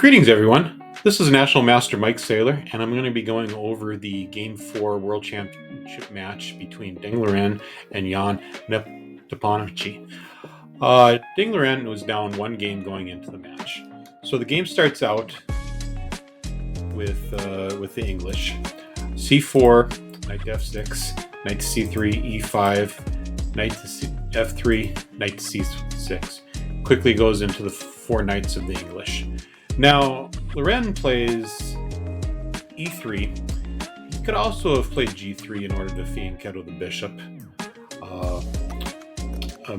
Greetings, everyone. This is National Master Mike Saylor, and I'm going to be going over the Game 4 World Championship match between Liren and Jan Nepomniachtchi. Liren was down one game going into the match. So the game starts out with the English. C4, knight to f6, knight to c3, e5, knight to f3, knight to c6. Quickly goes into the four knights of the English. Now, Liren plays e3. He could also have played g3 in order to fianchetto the bishop.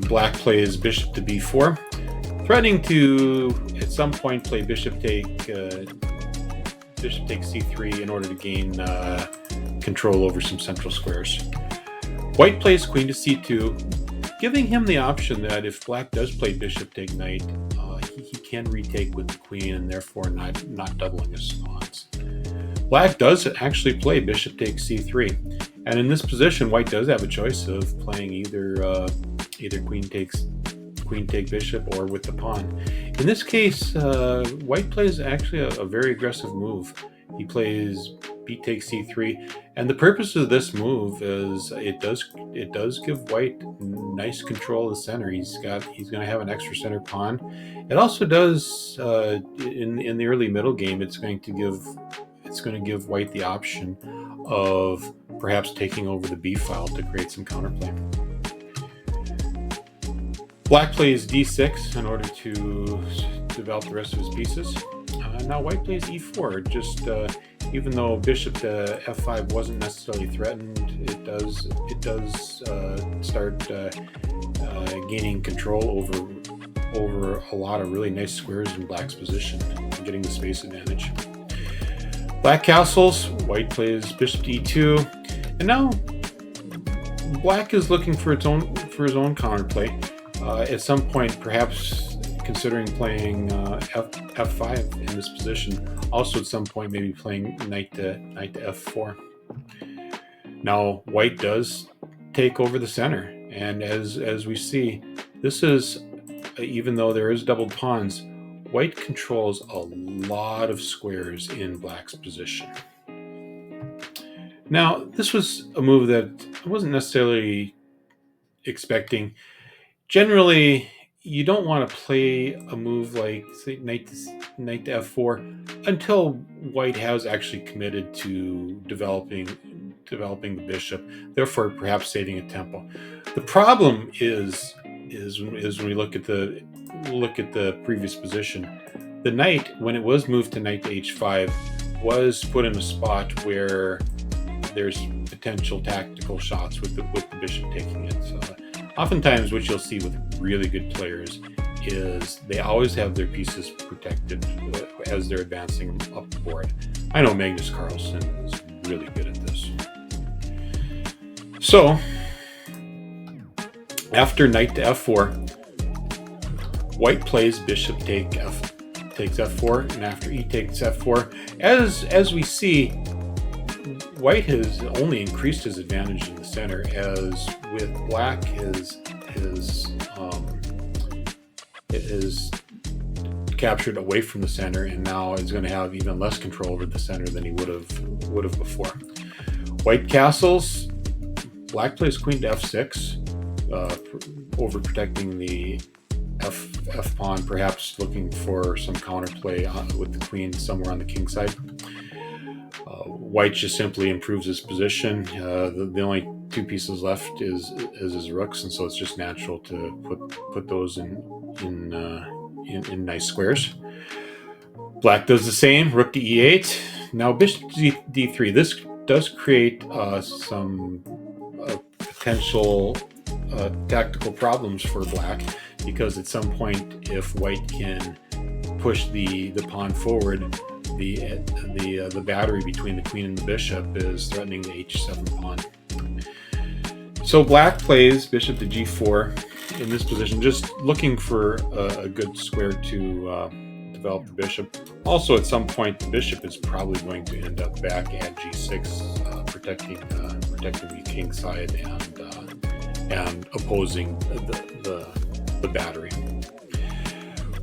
Black plays bishop to b4, threatening to, at some point, play bishop takes c3 in order to gain control over some central squares. White plays queen to c2, giving him the option that if black does play bishop take knight, he can retake with the queen and therefore not doubling his pawns. Black does actually play bishop takes c3, and in this position, white does have a choice of playing either queen take bishop or with the pawn. In this case, white plays actually a very aggressive move. He plays b takes c3, and the purpose of this move is it does give white nice control of the center. He's going to have an extra center pawn. It also does in the early middle game. It's going to give white the option of perhaps taking over the b file to create some counterplay. Black plays d6 in order to develop the rest of his pieces. Now white plays e4. Just even though bishop to f5 wasn't necessarily threatened, it does start gaining control over a lot of really nice squares in black's position, getting the space advantage. Black castles. White plays bishop to e2, and now black is looking for his own counterplay. At some point, perhaps considering playing f5 in this position. Also, at some point, maybe playing knight to f4. Now, white does take over the center, and as we see, this is, even though there is doubled pawns, white controls a lot of squares in black's position. Now, this was a move that I wasn't necessarily expecting. Generally, you don't want to play a move like, say, knight to f4 until white has actually committed to developing the bishop, therefore perhaps saving a tempo. The problem is when we look at the previous position, the knight, when it was moved to knight to h5, was put in a spot where there's potential tactical shots with the bishop taking it. So, oftentimes, what you'll see with really good players is they always have their pieces protected as they're advancing up the board. I know Magnus Carlsen is really good at this. So, after knight to f4, white plays bishop takes f4, and after e takes f4, as we see, white has only increased his advantage in the center, as with black it is captured away from the center, and now is going to have even less control over the center than he would have before. White castles. Black plays queen to f6, overprotecting the f pawn, perhaps looking for some counterplay with the queen somewhere on the king side. White just simply improves his position. The only two pieces left is his rooks, and so it's just natural to put those in nice squares. Black does the same. Rook to e8. Now bishop to d3. This does create some potential tactical problems for black, because at some point, if white can push the pawn forward, the battery between the queen and the bishop is threatening the h7 pawn. So black plays bishop to g4 in this position, just looking for a good square to develop the bishop. Also, at some point, the bishop is probably going to end up back at g6, protecting the king side and opposing the battery.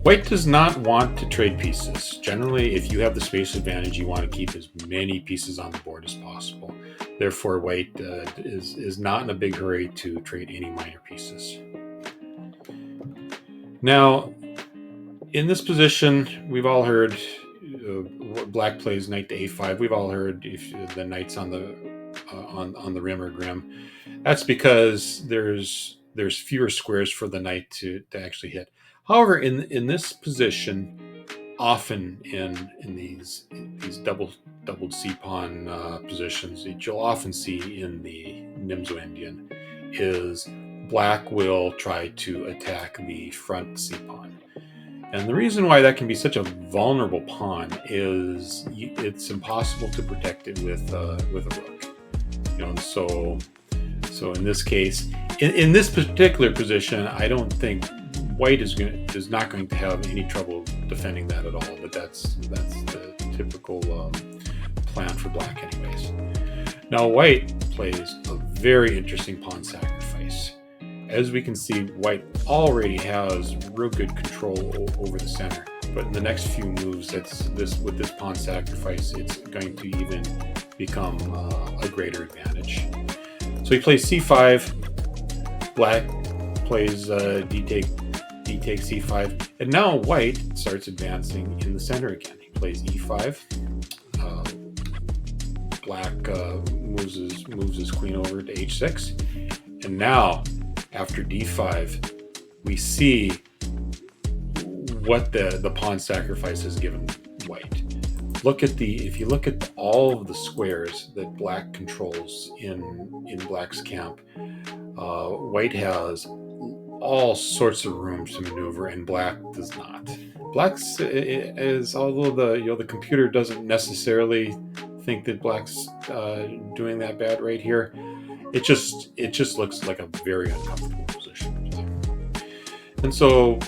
White does not want to trade pieces. Generally, if you have the space advantage, you want to keep as many pieces on the board as possible. Therefore, white is not in a big hurry to trade any minor pieces. Now, in this position, we've all heard black plays knight to a5. We've all heard if the knight's on the rim or grim. That's because there's fewer squares for the knight to actually hit. However, in this position, often in these doubled c pawn positions, that you'll often see in the Nimzo Indian is black will try to attack the front c pawn. And the reason why that can be such a vulnerable pawn is it's impossible to protect it with a rook. So in this case, in this particular position, I don't think white is not going to have any trouble defending that at all. But that's the typical plan for black, anyways. Now white plays a very interesting pawn sacrifice. As we can see, white already has real good control over the center. But in the next few moves, with this pawn sacrifice, it's going to even become a greater advantage. So he plays c5. Black plays d takes c5, and now white starts advancing in the center again. He plays e5. Black moves his queen over to h6, and now after d5, we see what the pawn sacrifice has given white. If you look at all of the squares that black controls in black's camp, white has all sorts of room to maneuver, and black does not. Black's is, although the computer doesn't necessarily think that black's doing that bad right here, it just looks like a very uncomfortable position to play. And so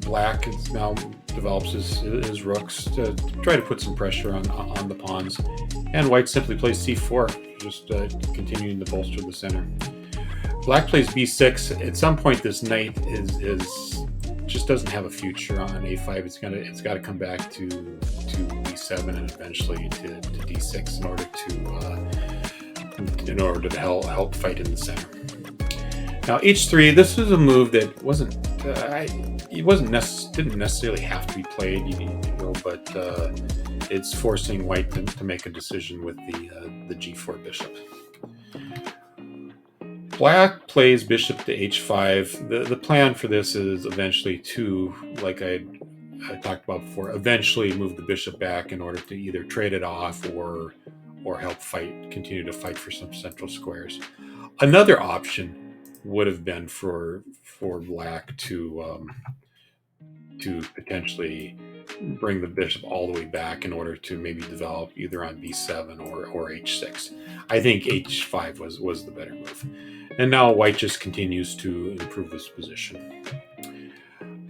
black now develops his rooks to try to put some pressure on the pawns, and white simply plays c4, just continuing to bolster the center. Black plays b6. At some point, this knight is just doesn't have a future on a5. It's got to come back to b7 and eventually to d6 in order to help fight in the center. Now h3. This is a move that didn't necessarily have to be played, but it's forcing white to make a decision with the g4 bishop. Black plays bishop to h5. The plan for this is eventually to, like I talked about before, eventually move the bishop back in order to either trade it off or help continue to fight for some central squares. Another option would have been for black to potentially bring the bishop all the way back in order to maybe develop either on b7 or h6. I think h5 was the better move. And now white just continues to improve his position.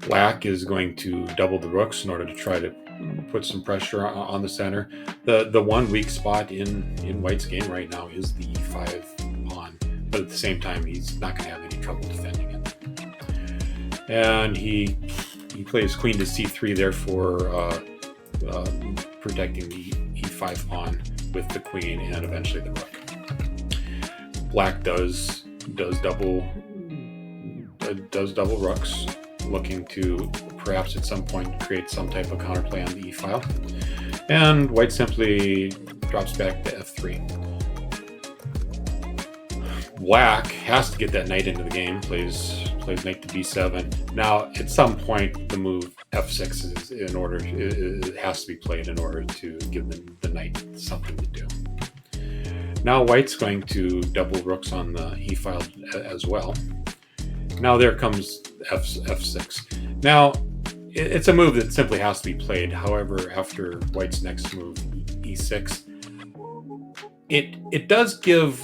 Black is going to double the rooks in order to try to put some pressure on the center. The one weak spot in white's game right now is the e5 pawn, but at the same time, he's not going to have any trouble defending it. And he plays queen to c3, therefore protecting the e5 pawn with the queen and eventually the rook. Black does double rooks, looking to perhaps at some point create some type of counterplay on the e file, and white simply drops back to f3. Black has to get that knight into the game, plays knight to b7. Now, at some point, the move f6 it has to be played in order to give the knight something to do. Now, white's going to double rooks on the e file as well. Now, there comes f6. Now, it's a move that simply has to be played. However, after white's next move, e6, it does give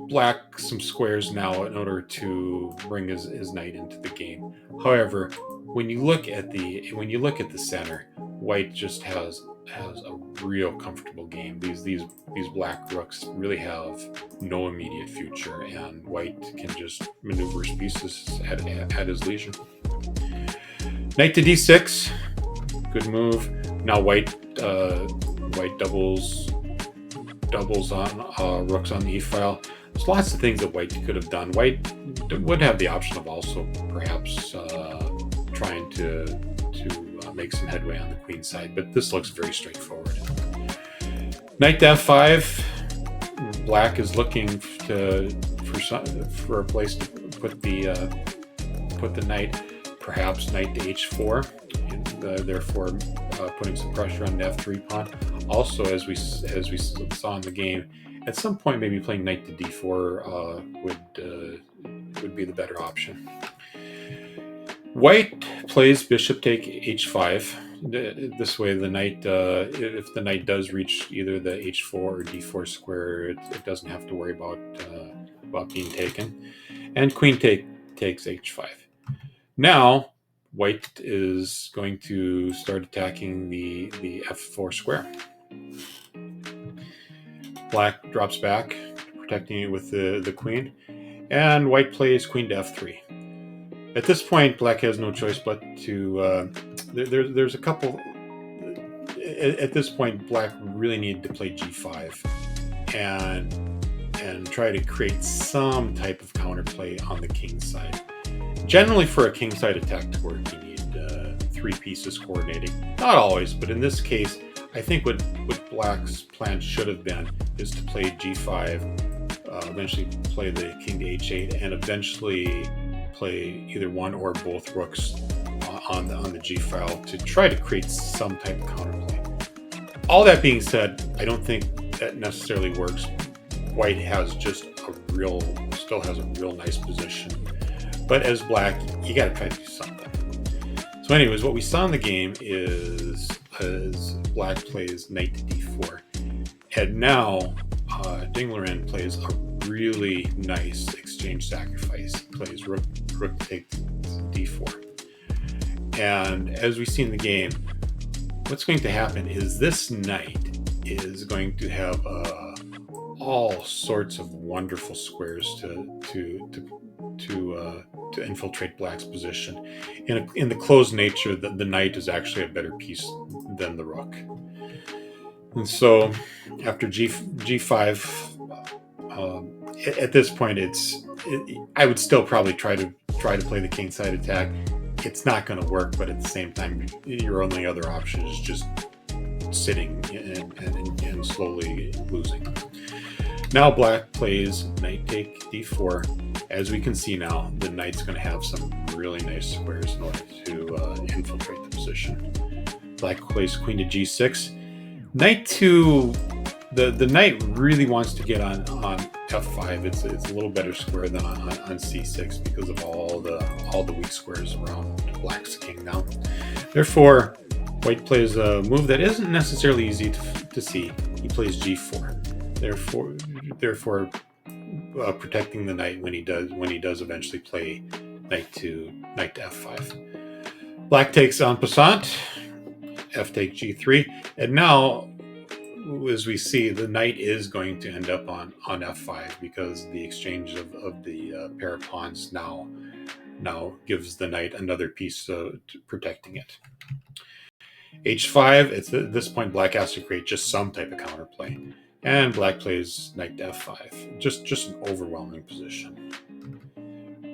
black some squares now in order to bring his knight into the game. However, when you look at the center, white just has a real comfortable game. These black rooks really have no immediate future, and white can just maneuver his pieces at his leisure. Knight to d6, good move. Now white doubles on rooks on the e file. There's lots of things that white could have done. White would have the option of also perhaps trying to make some headway on the queen side, but this looks very straightforward. Knight to f5. Black is looking for a place to put the knight, perhaps knight to h4, and, therefore putting some pressure on the f3 pawn. Also, as we saw in the game, at some point maybe playing knight to d4 would be the better option. White plays bishop take h5. This way, the knight, if the knight does reach either the h4 or d4 square, it doesn't have to worry about being taken. And queen takes h5. Now, white is going to start attacking the f4 square. Black drops back, protecting it with the queen, and white plays queen to f3. At this point, black has no choice but to. There's a couple. At this point, black really needed to play g5, and try to create some type of counterplay on the king side. Generally, for a king side attack to work, you need three pieces coordinating. Not always, but in this case, I think what black's plan should have been is to play g5, eventually play the king to h8, and eventually play either one or both rooks on the g file to try to create some type of counterplay. All that being said, I don't think that necessarily works. White still has a real nice position, but as black, you got to try to do something. So, anyways, what we saw in the game is as black plays knight to d4, and now Liren plays a really nice exchange sacrifice. He plays rook takes d4. And as we see in the game, what's going to happen is this knight is going to have all sorts of wonderful squares to infiltrate black's position. In the closed nature, the knight is actually a better piece than the rook. And so after g5, at this point, I would still probably try to play the king side attack. It's not going to work, but at the same time, your only other option is just sitting and slowly losing. Now black plays knight take d4. As we can see now, the knight's going to have some really nice squares in order to infiltrate the position. Black plays queen to g6. Knight to the knight really wants to get on f5. It's a little better square than on c6 because of all the weak squares around black's king now. Therefore, white plays a move that isn't necessarily easy to see. He plays g4. Therefore, protecting the knight when he does eventually play knight to f5. Black takes en passant. F take g3, and now, as we see, the knight is going to end up on f5 because the exchange of the pair of pawns now gives the knight another piece protecting it. h5. At this point, black has to create just some type of counterplay, and black plays knight to f5. Just an overwhelming position.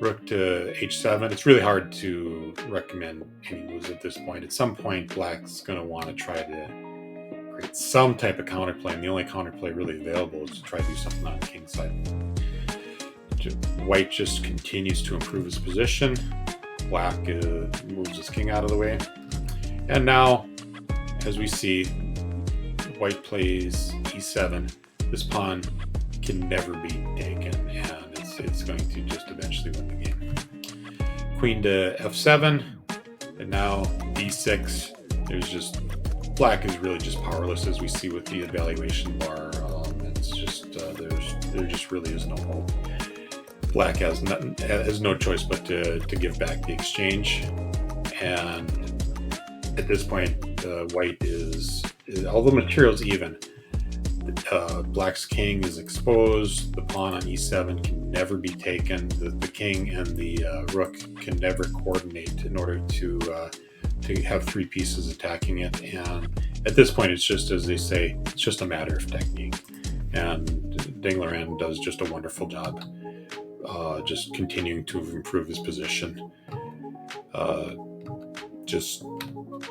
Rook to h7. It's really hard to recommend any moves at this point. At some point, black's going to want to try to create some type of counterplay, and the only counterplay really available is to try to do something on the king side. White just continues to improve his position. Black moves his king out of the way. And now, as we see, white plays e7. This pawn can never be taken, and it's going to just eventually win the game. Queen to f7, and now d6. Black is really just powerless, as we see with the evaluation bar. It's just there just really is no hope. Black has no choice but to give back the exchange, and at this point, white is although material's even. Black's king is exposed. The pawn on e7 can never be taken. The king and the rook can never coordinate in order to to have 3 pieces attacking it. And at this point, it's just, as they say, it's just a matter of technique. And Liren does just a wonderful job, just continuing to improve his position. Just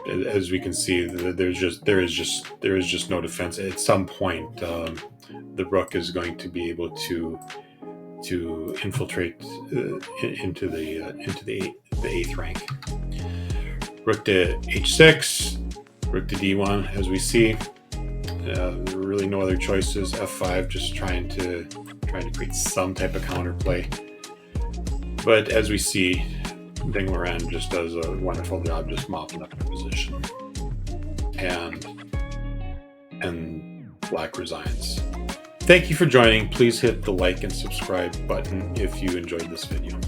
as we can see, there is just no defense. At some point, the rook is going to be able to infiltrate into the 8th rank. Rook to h6, rook to d1. As we see, there are really no other choices. f5, just trying to create some type of counterplay. But as we see, Liren just does a wonderful job just mopping up the position, and Black resigns. Thank you for joining. Please hit the like and subscribe button if you enjoyed this video.